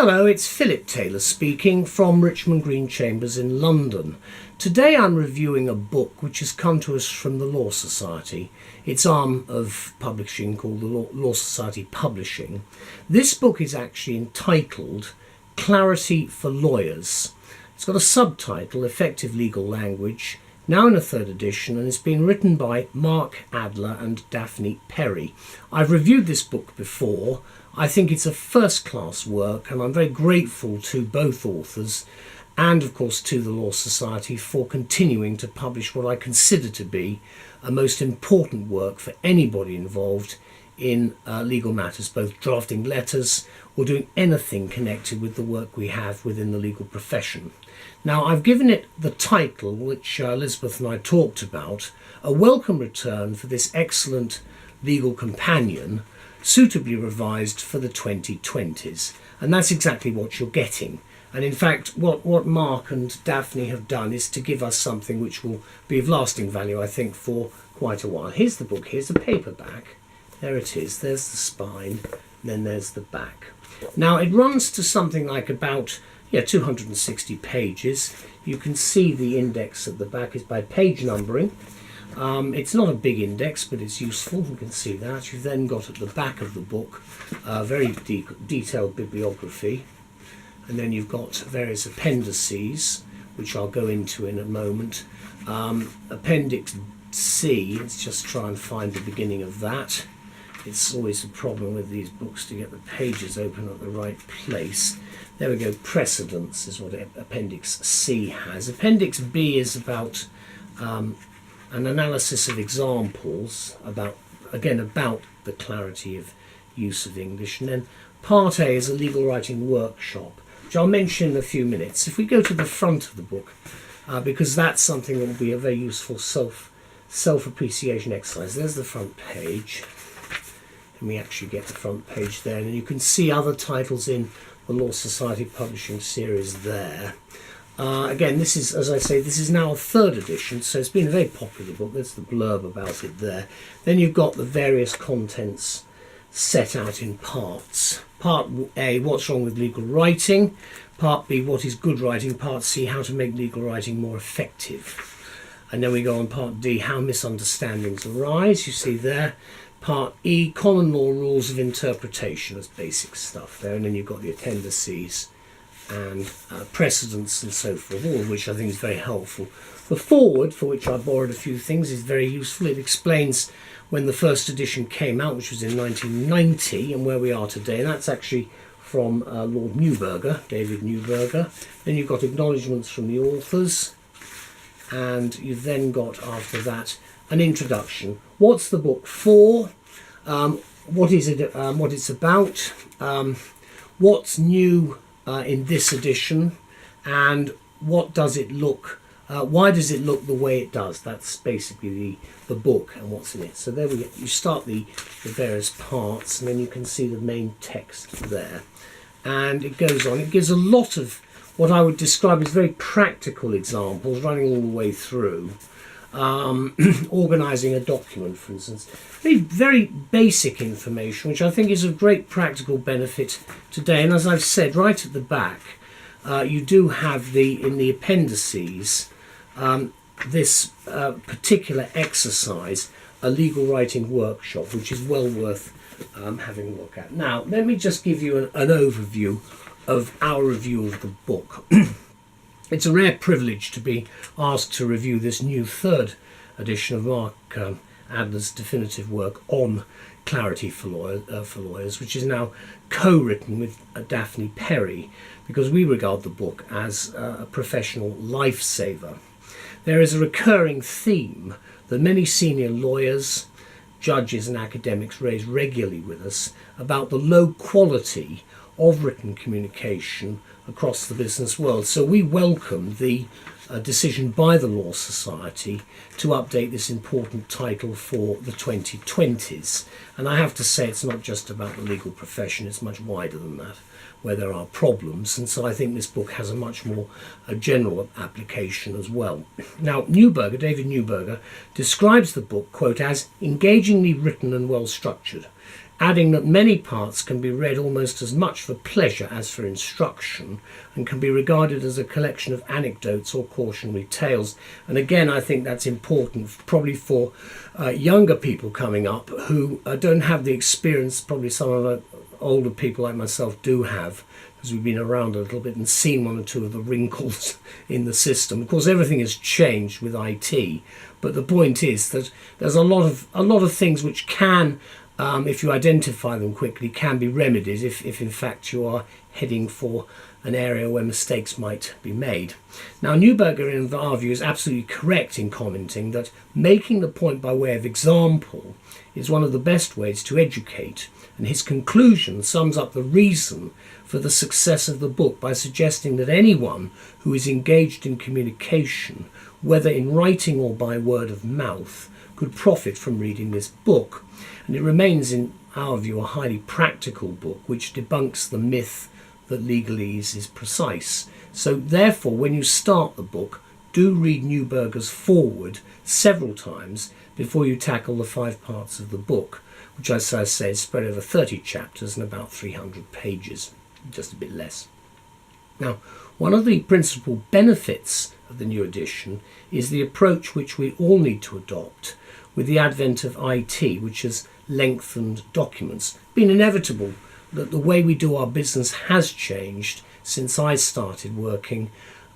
Hello, it's Phillip Taylor speaking from Richmond Green Chambers in London. Today I'm reviewing a book which has come to us from the Law Society. Its arm of publishing called the Law Society Publishing. This book is actually entitled Clarity for Lawyers. It's got a subtitle, Effective Legal Language, now in a third edition, and it's been written by Mark Adler and Daphne Perry. I've reviewed this book before. I think it's a first-class work, and I'm very grateful to both authors and, of course, to the Law Society for continuing to publish what I consider to be a most important work for anybody involved in legal matters, both drafting letters or doing anything connected with the work we have within the legal profession. Now, I've given it the title, which Elizabeth and I talked about, A Welcome Return for this excellent legal companion, suitably revised for the 2020s. And that's exactly what you're getting. And in fact, what Mark and Daphne have done is to give us something which will be of lasting value, I think, for quite a while. Here's the book, here's the paperback. There it is, there's the spine, and then there's the back. Now, it runs to something like about 260 pages. You can see the index at the back is by page numbering. It's not a big index, but it's useful. You can see that. You've then got at the back of the book very detailed bibliography, and then you've got various appendices, which I'll go into in a moment. Appendix C, let's just try and find the beginning of that. It's always a problem with these books to get the pages open at the right place. There we go, precedence is what Appendix C has. Appendix B is about an analysis of examples, about the clarity of use of English. And then Part A is a legal writing workshop, which I'll mention in a few minutes. If we go to the front of the book, because that's something that will be a very useful self-appreciation exercise. There's the front page. And we actually get the front page there, and you can see other titles in the Law Society Publishing series there. Again, this is, as I say, this is now a third edition, so it's been a very popular book. There's the blurb about it there. Then you've got the various contents set out in parts. Part A, what's wrong with legal writing. Part B, what is good writing. Part C, how to make legal writing more effective. And then we go on Part D, how misunderstandings arise. You see there. Part E, common law rules of interpretation. That's basic stuff there. And then you've got the appendices and precedents and so forth, all of which I think is very helpful. The foreword, for which I borrowed a few things, is very useful. It explains when the first edition came out, which was in 1990, and where we are today. And that's actually from Lord Newburger, David Newburger. Then you've got acknowledgements from the authors. And you've then got, after that, an introduction. What's the book for? What is it? What it's about? What's new in this edition? And what does it look? Why does it look the way it does? That's basically the book and what's in it. So there we go. You start the various parts, and then you can see the main text there. And it goes on. It gives a lot of what I would describe as very practical examples running all the way through. Organising a document, for instance. Very basic information, which I think is of great practical benefit today. And as I've said, right at the back, you do have in the appendices this particular exercise, a legal writing workshop, which is well worth having a look at. Now, let me just give you an overview of our review of the book. It's a rare privilege to be asked to review this new third edition of Mark Adler's definitive work on Clarity for Lawyers, which is now co-written with Daphne Perry, because we regard the book as a professional lifesaver. There is a recurring theme that many senior lawyers, judges and academics raise regularly with us about the low quality of written communication across the business world. So we welcome the decision by the Law Society to update this important title for the 2020s. And I have to say, it's not just about the legal profession, it's much wider than that, where there are problems. And so I think this book has a much more general application as well. Now, David Newburger, describes the book, quote, as engagingly written and well structured. adding that many parts can be read almost as much for pleasure as for instruction, and can be regarded as a collection of anecdotes or cautionary tales. And again, I think that's important, probably for younger people coming up who don't have the experience probably some of the older people like myself do have, because we've been around a little bit and seen one or two of the wrinkles in the system. Of course, everything has changed with IT, but the point is that there's a lot of things which can, if you identify them quickly, can be remedied if in fact you are heading for an area where mistakes might be made. Now, Neuberger, in our view, is absolutely correct in commenting that making the point by way of example is one of the best ways to educate, and his conclusion sums up the reason for the success of the book by suggesting that anyone who is engaged in communication, whether in writing or by word of mouth, could profit from reading this book. And it remains, in our view, a highly practical book which debunks the myth that legalese is precise. So therefore, when you start the book, do read Neuberger's foreword several times before you tackle the 5 parts of the book, which, as I say, is spread over 30 chapters and about 300 pages, just a bit less. Now, one of the principal benefits of the new edition is the approach which we all need to adopt with the advent of IT, which has lengthened documents. It's been inevitable that the way we do our business has changed since I started working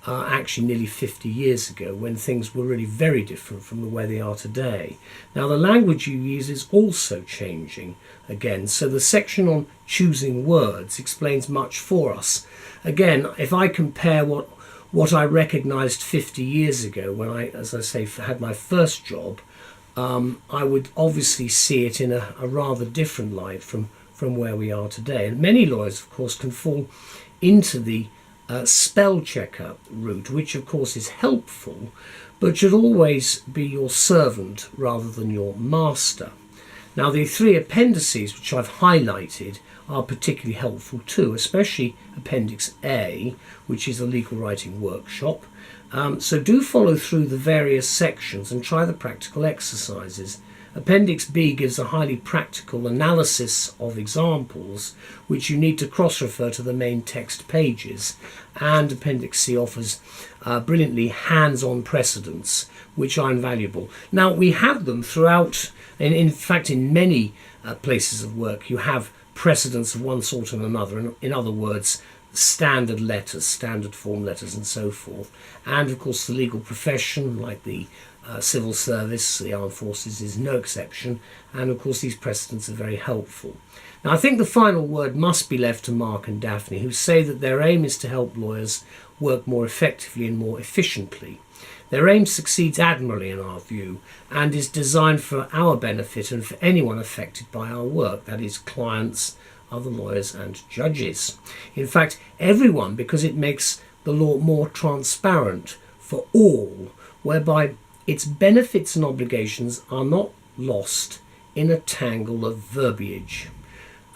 actually nearly 50 years ago, when things were really very different from the way they are today. Now, the language you use is also changing again, so the section on choosing words explains much for us. Again, if I compare what I recognised 50 years ago when I, as I say, had my first job, I would obviously see it in a rather different light from where we are today. And many lawyers, of course, can fall into the spell checker route, which of course is helpful, but should always be your servant rather than your master. Now, the 3 appendices which I've highlighted are particularly helpful too, especially Appendix A, which is a legal writing workshop. So do follow through the various sections and try the practical exercises. Appendix B gives a highly practical analysis of examples which you need to cross-refer to the main text pages, and Appendix C offers brilliantly hands-on precedents which are invaluable. Now, we have them throughout, and in fact in many places of work you have precedents of one sort and another, in other words, standard letters, standard form letters and so forth. And of course the legal profession, like the civil service, the armed forces, is no exception, and of course these precedents are very helpful. Now, I think the final word must be left to Mark and Daphne, who say that their aim is to help lawyers work more effectively and more efficiently. Their aim succeeds admirably in our view, and is designed for our benefit and for anyone affected by our work, that is, clients, other lawyers and judges. In fact, everyone, because it makes the law more transparent for all, whereby its benefits and obligations are not lost in a tangle of verbiage.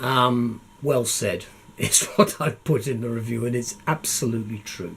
Well said is what I've put in the review, and it's absolutely true.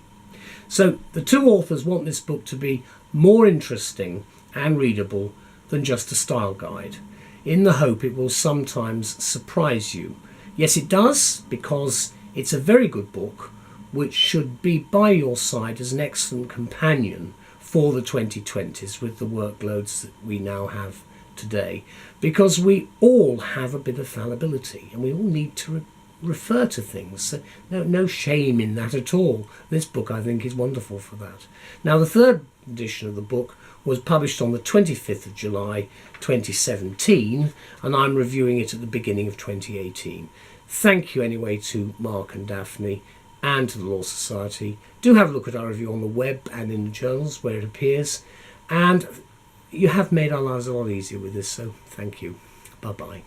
So the 2 authors want this book to be more interesting and readable than just a style guide, in the hope it will sometimes surprise you. Yes, it does, because it's a very good book which should be by your side as an excellent companion for the 2020s with the workloads that we now have today, because we all have a bit of fallibility and we all need to refer to things. So no shame in that at all. This book, I think, is wonderful for that. Now, the 3rd edition of the book was published on the 25th of July 2017, and I'm reviewing it at the beginning of 2018. Thank you anyway to Mark and Daphne and to the Law Society. Do have a look at our review on the web and in the journals where it appears, and you have made our lives a lot easier with this, so thank you. Bye-bye.